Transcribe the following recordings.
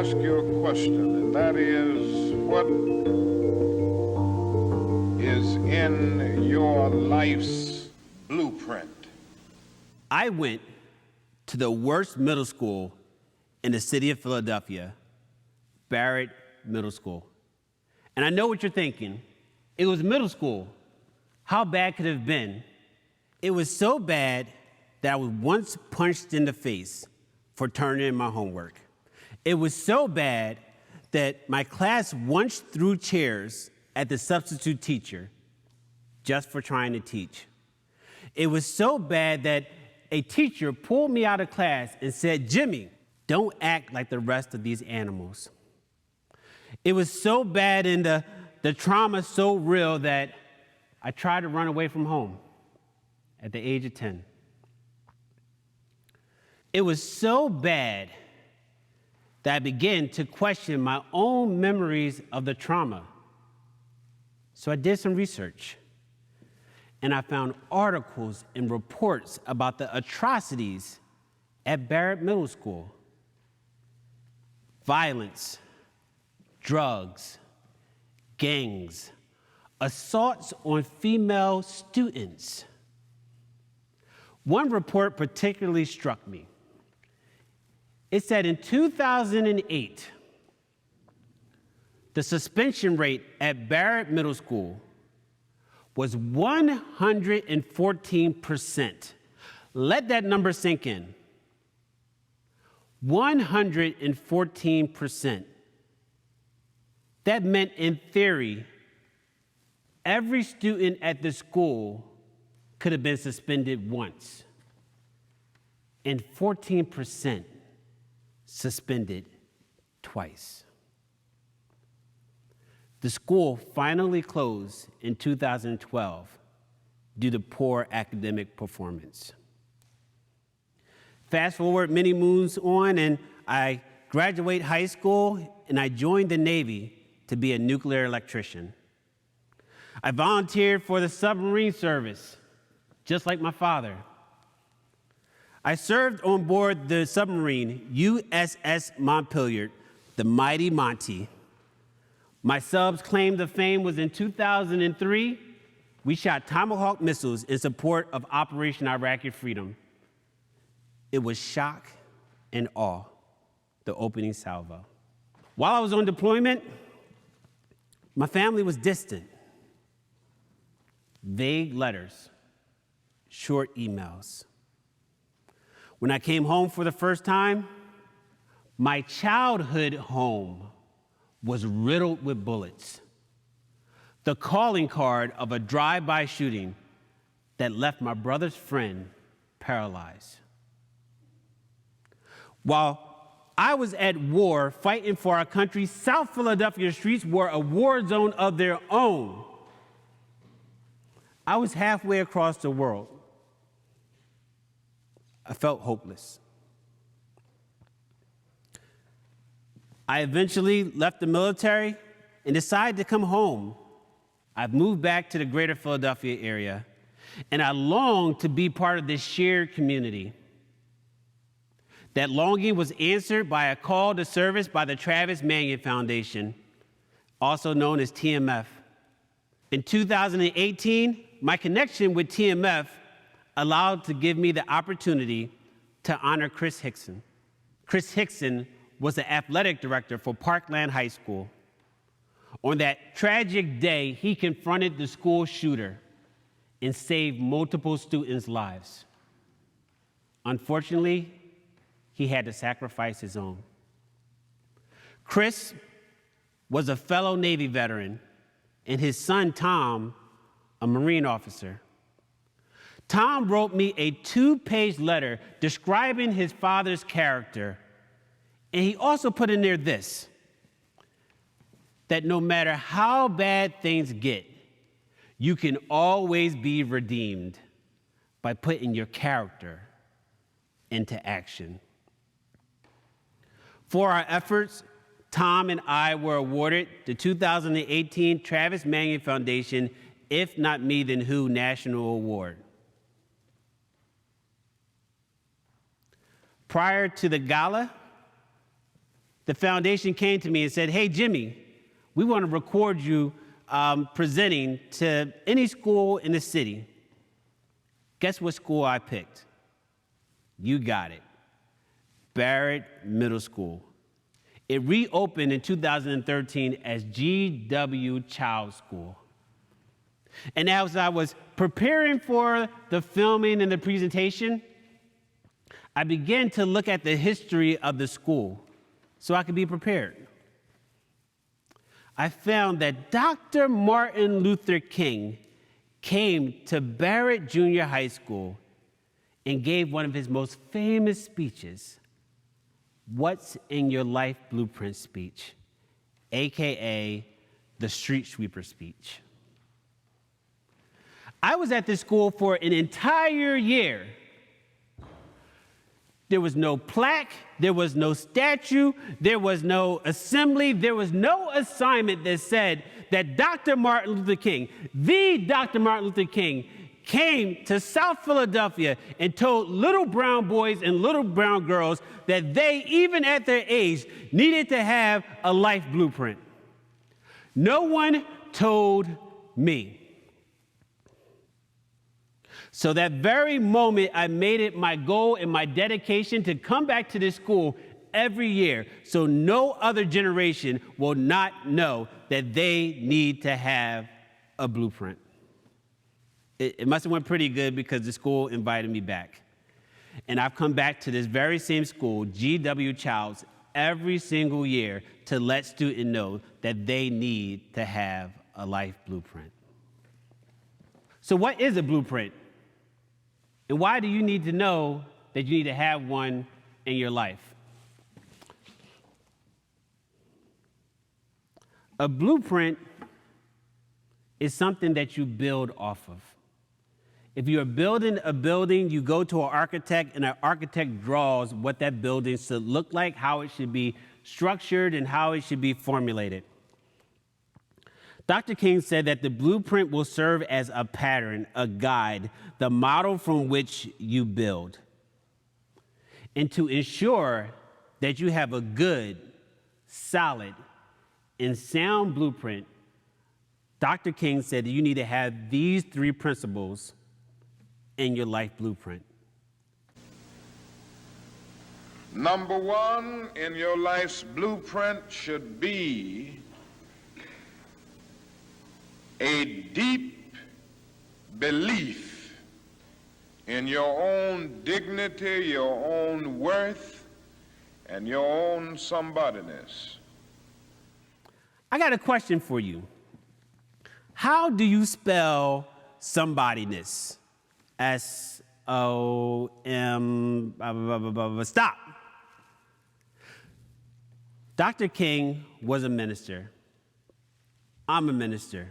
ask you a question, and that is, what is in your life's blueprint? I went to the worst middle school in the city of Philadelphia, Barrett Middle School. And I know what you're thinking. It was middle school. How bad could it have been? It was so bad that I was once punched in the face for turning in my homework. It was so bad that my class once threw chairs at the substitute teacher just for trying to teach. It was so bad that a teacher pulled me out of class and said, "Jimmy, don't act like the rest of these animals." It was so bad and the trauma so real that I tried to run away from home at the age of 10. It was so bad that I began to question my own memories of the trauma. So I did some research, and I found articles and reports about the atrocities at Barrett Middle School. Violence, drugs, gangs, assaults on female students. One report particularly struck me. It said in 2008, the suspension rate at Barrett Middle School was 114%. Let that number sink in. 114%. That meant, in theory, every student at the school could have been suspended once, and 14% suspended twice. The school finally closed in 2012 due to poor academic performance. Fast forward many moons on, and I graduate high school, and I joined the Navy to be a nuclear electrician. I volunteered for the submarine service, just like my father. I served on board the submarine USS Montpelier, the mighty Monty. My sub's claim to fame was in 2003. We shot Tomahawk missiles in support of Operation Iraqi Freedom. It was shock and awe, the opening salvo. While I was on deployment, my family was distant. Vague letters, short emails. When I came home for the first time, my childhood home was riddled with bullets. The calling card of a drive-by shooting that left my brother's friend paralyzed. While I was at war fighting for our country, South Philadelphia streets were a war zone of their own. I was halfway across the world. I felt hopeless. I eventually left the military and decided to come home. I've moved back to the greater Philadelphia area, and I long to be part of this shared community. That longing was answered by a call to service by the Travis Manion Foundation, also known as TMF. In 2018, my connection with TMF allowed to give me the opportunity to honor Chris Hickson. Chris Hickson was the athletic director for Parkland High School. On that tragic day, he confronted the school shooter and saved multiple students' lives. Unfortunately, he had to sacrifice his own. Chris was a fellow Navy veteran, and his son, Tom, a Marine officer. Tom wrote me a 2-page letter describing his father's character, and he also put in there this, that no matter how bad things get, you can always be redeemed by putting your character into action. For our efforts, Tom and I were awarded the 2018 Travis Manion Foundation If Not Me Then Who National Award. Prior to the gala, the foundation came to me and said, hey, Jimmy, we want to record you presenting to any school in the city. Guess what school I picked? You got it. Barrett Middle School. It reopened in 2013 as G.W. Child School. And as I was preparing for the filming and the presentation, I began to look at the history of the school so I could be prepared. I found that Dr. Martin Luther King came to Barrett Junior High School and gave one of his most famous speeches, What's in Your Life Blueprint speech, AKA the street sweeper speech. I was at this school for an entire year. There was no plaque, there was no statue, there was no assembly, there was no assignment that said that Dr. Martin Luther King, the Dr. Martin Luther King, came to South Philadelphia and told little brown boys and little brown girls that they, even at their age, needed to have a life blueprint. No one told me. So that very moment, I made it my goal and my dedication to come back to this school every year so no other generation will not know that they need to have a blueprint. It must have went pretty good because the school invited me back. And I've come back to this very same school, G.W. Childs, every single year to let students know that they need to have a life blueprint. So what is a blueprint? And why do you need to know that you need to have one in your life? A blueprint is something that you build off of. If you are building a building, you go to an architect, and an architect draws what that building should look like, how it should be structured, and how it should be formulated. Dr. King said that the blueprint will serve as a pattern, a guide, the model from which you build. And to ensure that you have a good, solid, and sound blueprint, Dr. King said that you need to have these three principles in your life blueprint. Number one in your life's blueprint should be a deep belief in your own dignity, your own worth, and your own somebodyness. I got a question for you. How do you spell somebodyness? S-O-M, stop. Dr. King was a minister. I'm a minister.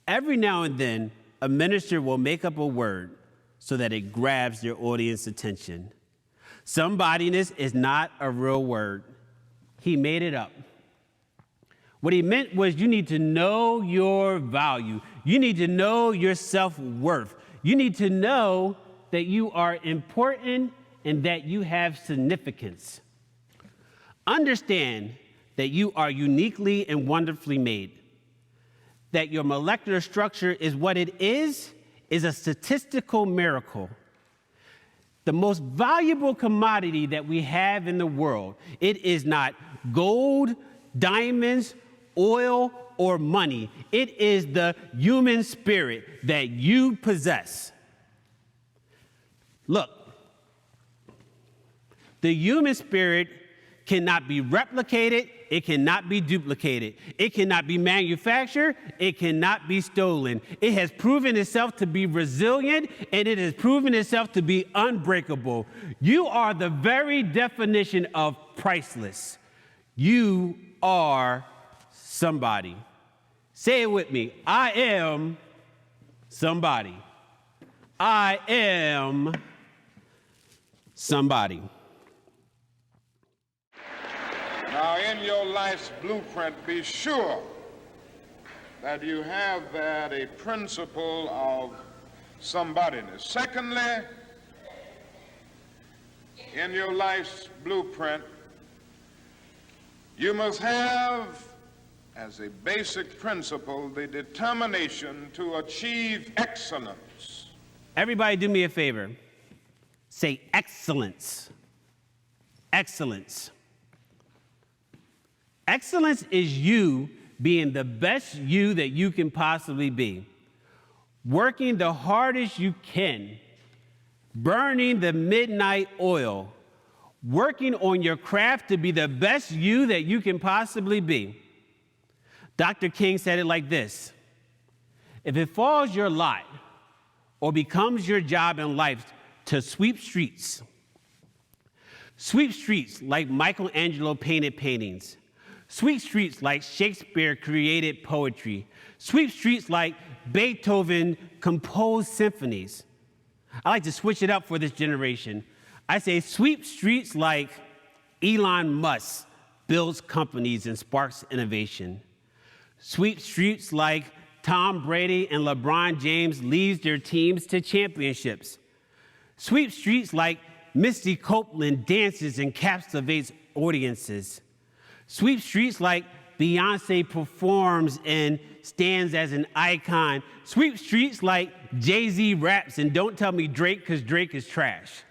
Every now and then, a minister will make up a word so that it grabs their audience attention. Somebodyness is not a real word. He made it up. What he meant was you need to know your value. You need to know your self-worth. You need to know that you are important and that you have significance. Understand that you are uniquely and wonderfully made. That your molecular structure is what it is a statistical miracle. The most valuable commodity that we have in the world, it is not gold, diamonds, oil, or money. It is the human spirit that you possess. Look, the human spirit cannot be replicated. It cannot be duplicated. It cannot be manufactured. It cannot be stolen. It has proven itself to be resilient, and it has proven itself to be unbreakable. You are the very definition of priceless. You are somebody. Say it with me. I am somebody. I am somebody. Now, in your life's blueprint, be sure that you have that a principle of somebodyness. Secondly, in your life's blueprint, You must have, as a basic principle, the determination to achieve excellence. Everybody do me a favor. Say excellence. Excellence. Excellence is you being the best you that you can possibly be. Working the hardest you can. Burning the midnight oil. Working on your craft to be the best you that you can possibly be. Dr. King said it like this: if it falls your lot or becomes your job in life to sweep streets like Michelangelo painted paintings, sweep streets like Shakespeare created poetry, sweep streets like Beethoven composed symphonies. I like to switch it up for this generation. I say sweep streets like Elon Musk builds companies and sparks innovation. Sweep streets like Tom Brady and LeBron James leads their teams to championships. Sweep streets like Misty Copeland dances and captivates audiences. Sweep streets like Beyonce performs and stands as an icon. Sweep streets like Jay-Z raps, and don't tell me Drake, because Drake is trash.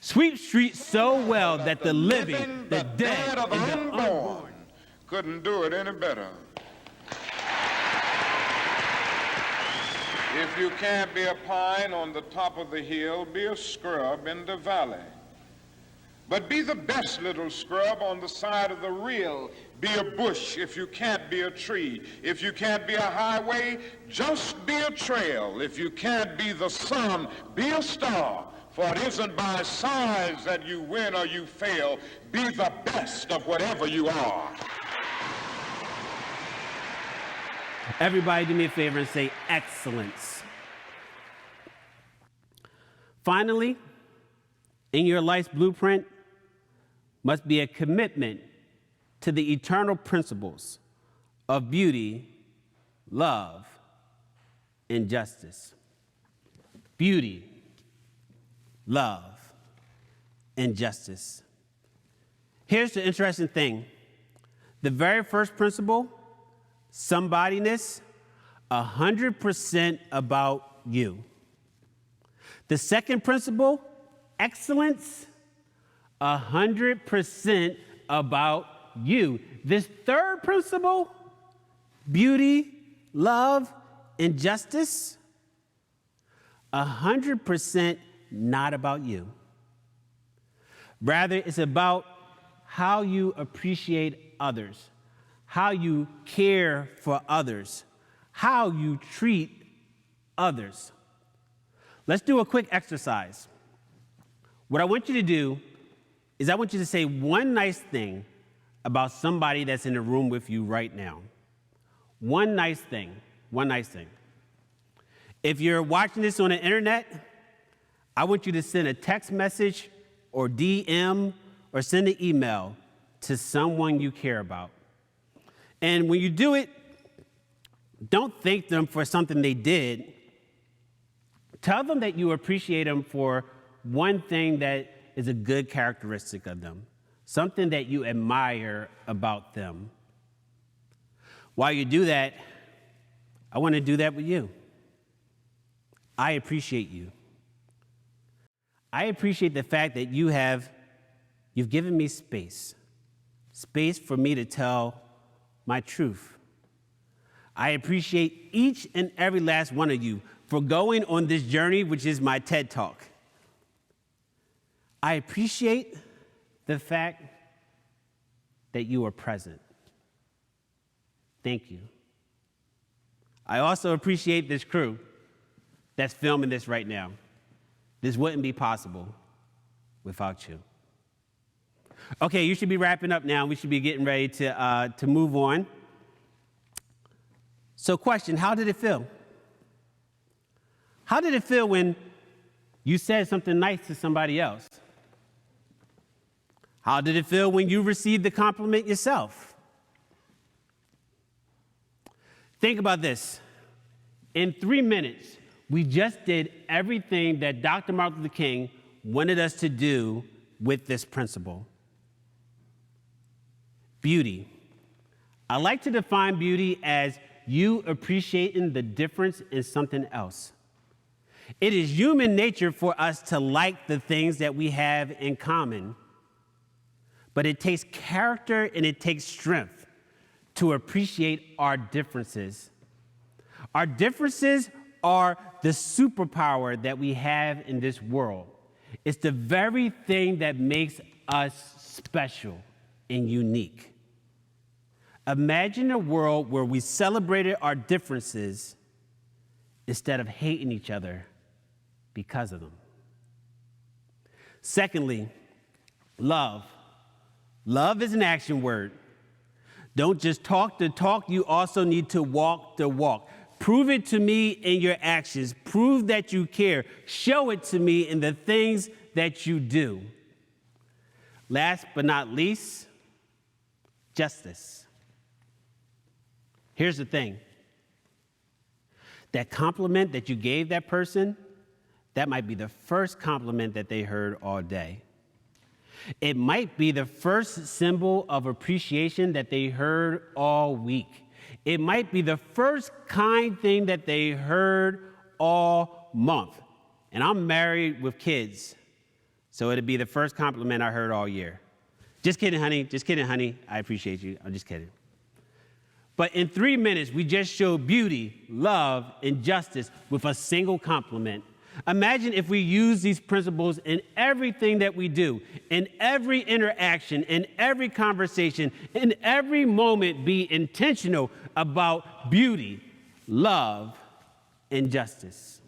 Sweep streets so well that the living, the dead, and the unborn couldn't do it any better. If you can't be a pine on the top of the hill, be a scrub in the valley. But be the best little scrub on the side of the rill. Be a bush if you can't be a tree. If you can't be a highway, just be a trail. If you can't be the sun, be a star. For it isn't by size that you win or you fail. Be the best of whatever you are. Everybody do me a favor and say excellence. Finally, in your life's blueprint must be a commitment to the eternal principles of beauty, love, and justice. Beauty, love, and justice. Here's the interesting thing. The very first principle, somebodyness, 100% about you. The second principle, excellence, 100% about you. This third principle, beauty, love, and justice, 100% not about you. Rather, it's about how you appreciate others, how you care for others, how you treat others. Let's do a quick exercise. What I want you to do is I want you to say one nice thing about somebody that's in the room with you right now. One nice thing. One nice thing. If you're watching this on the internet, I want you to send a text message or DM or send an email to someone you care about. And when you do it, don't thank them for something they did. Tell them that you appreciate them for one thing that is a good characteristic of them, something that you admire about them. While you do that, I want to do that with you. I appreciate you. I appreciate the fact that you've given me space for me to tell my truth. I appreciate each and every last one of you for going on this journey, which is my TED Talk. I appreciate the fact that you are present. Thank you. I also appreciate this crew that's filming this right now. This wouldn't be possible without you. Okay, you should be wrapping up now. We should be getting ready to move on. So question, how did it feel? How did it feel when you said something nice to somebody else? How did it feel when you received the compliment yourself? Think about this. In 3 minutes, we just did everything that Dr. Martin Luther King wanted us to do with this principle. Beauty. I like to define beauty as you appreciating the difference in something else. It is human nature for us to like the things that we have in common, but it takes character and it takes strength to appreciate our differences. Our differences are the superpower that we have in this world. It's the very thing that makes us special and unique. Imagine a world where we celebrated our differences instead of hating each other because of them. Secondly, love. Love is an action word. Don't just talk the talk, you also need to walk the walk. Prove it to me in your actions. Prove that you care. Show it to me in the things that you do. Last but not least, justice. Here's the thing. That compliment that you gave that person, that might be the first compliment that they heard all day. It might be the first symbol of appreciation that they heard all week. It might be the first kind thing that they heard all month. And I'm married with kids, so it'd be the first compliment I heard all year. Just kidding, honey. Just kidding, honey. I appreciate you. I'm just kidding. But in 3 minutes, we just showed beauty, love, and justice with a single compliment. Imagine if we use these principles in everything that we do, in every interaction, in every conversation, in every moment, be intentional about beauty, love, and justice.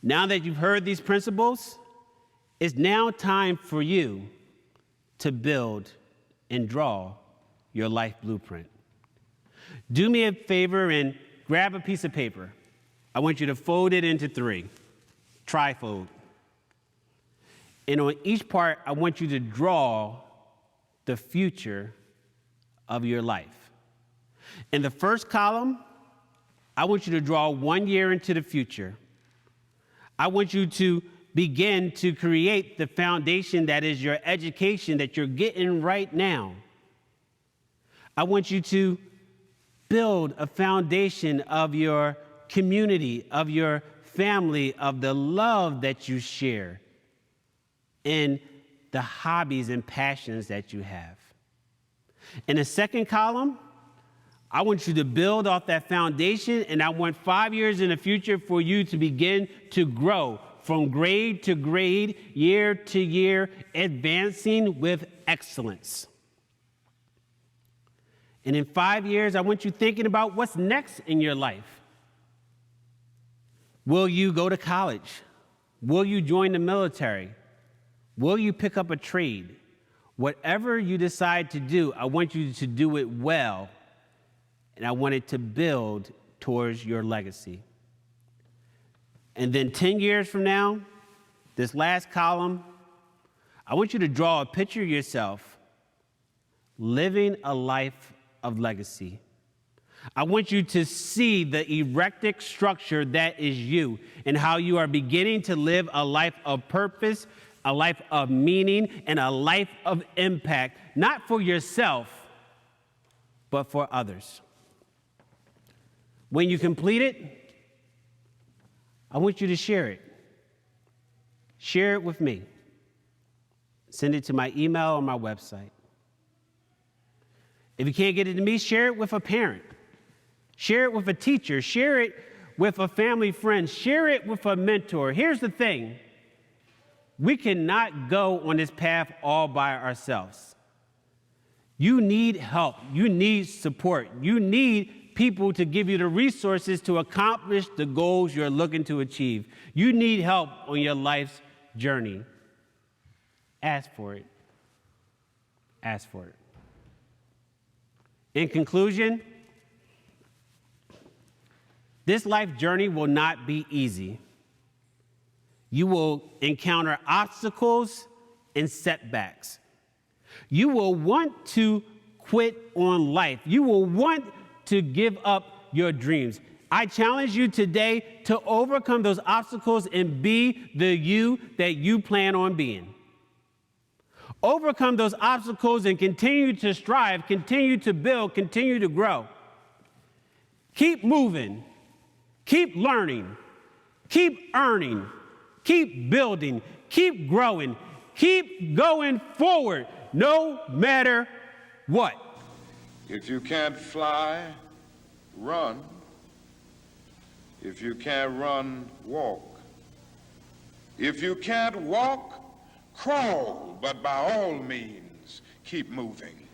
Now that you've heard these principles, it's now time for you to build and draw your life blueprint. Do me a favor and grab a piece of paper. I want you to fold it into 3, trifold. And on each part, I want you to draw the future of your life. In the first column, I want you to draw 1 year into the future. I want you to begin to create the foundation that is your education that you're getting right now. I want you to build a foundation of your community, of your family, of the love that you share, and the hobbies and passions that you have. In the second column, I want you to build off that foundation, and I want 5 years in the future for you to begin to grow from grade to grade, year to year, advancing with excellence. And in 5 years, I want you thinking about what's next in your life. Will you go to college? Will you join the military? Will you pick up a trade? Whatever you decide to do, I want you to do it well, and I want it to build towards your legacy. And then 10 years from now, this last column, I want you to draw a picture of yourself living a life of legacy. I want you to see the erected structure that is you and how you are beginning to live a life of purpose, a life of meaning, and a life of impact, not for yourself, but for others. When you complete it, I want you to share it. Share it with me. Send it to my email or my website. If you can't get it to me, share it with a parent. Share it with a teacher. Share it with a family friend. Share it with a mentor. Here's the thing. We cannot go on this path all by ourselves. You need help. You need support. You need people to give you the resources to accomplish the goals you're looking to achieve. You need help on your life's journey. Ask for it. Ask for it. In conclusion, this life journey will not be easy. You will encounter obstacles and setbacks. You will want to quit on life. You will want to give up your dreams. I challenge you today to overcome those obstacles and be the you that you plan on being. Overcome those obstacles and continue to strive, continue to build, continue to grow. Keep moving, keep learning, keep earning, keep building, keep growing, keep going forward, no matter what. If you can't fly, run. If you can't run, walk. If you can't walk, crawl, but by all means, keep moving.